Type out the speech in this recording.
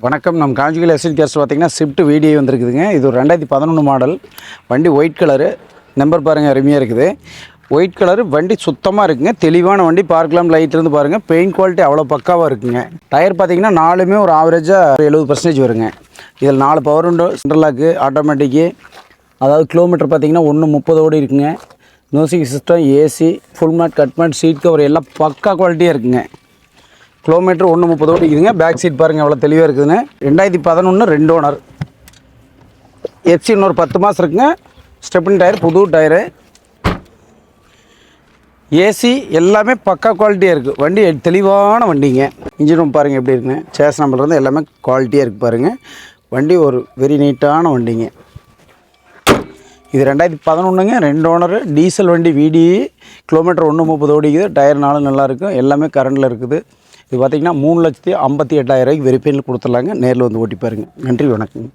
வணக்கம். நம்ம Kanchipuram SL CARES பார்த்தீங்கன்னா ஸ்விஃப்ட் வீடியோ வந்துருக்குதுங்க. இது ஒரு 2011 மாடல் வண்டி. ஒயிட் கலரு, நம்பர் பாருங்கள், அருமையாக இருக்குது. ஒயிட் கலரு வண்டி சுத்தமாக இருக்குங்க. தெளிவான வண்டி. பார்க்கலாம், லைட்லேருந்து பாருங்கள். பெயிண்ட் குவாலிட்டி அவ்வளோ பக்காவாக இருக்குங்க. டயர் பார்த்தீங்கன்னா நாலுமே ஒரு ஆவரேஜாக 70% வருங்க. இதில் 4 power window, central lock, automatic. அதாவது கிலோமீட்டர் பார்த்தீங்கன்னா 1:30 ஓடி இருக்குங்க. Music system, AC, full mat, cut mat, seat cover எல்லாம் பக்கா குவாலிட்டியாக இருக்குங்க. கிலோமீட்டர் 1:30 ஓடிக்குதுங்க. பேக் சீட் பாருங்கள் எவ்வளோ தெளிவாக இருக்குதுங்க. 2011 2 ஓனர். எஃப்சி இன்னொரு 10 மாதம் இருக்குங்க. ஸ்டெப்னி டயர், புது டயரு, ஏசி எல்லாமே பக்கா குவாலிட்டியாக இருக்குது. வண்டி தெளிவான வண்டிங்க. இன்ஜின் ரூம் பாருங்கள் எப்படி இருக்குங்க. சேஸ் நம்பர்லேருந்து எல்லாமே குவாலிட்டியாக இருக்குது பாருங்கள். வண்டி ஒரு வெரி நீட்டான வண்டிங்க. இது 2011ங்க, 2 ஓனரு, டீசல் வண்டி. வீடி கிலோமீட்டர் 1:30 ஓடிக்குது. டயர் நாளும் நல்லாயிருக்கும். எல்லாமே கரண்டில் இருக்குது. இது பார்த்திங்கன்னா 3,58,000 வெரிஃபைனில் கொடுத்துடலாங்க. நேரில் வந்து ஓட்டி பாருங்கள். நன்றி, வணக்கம்.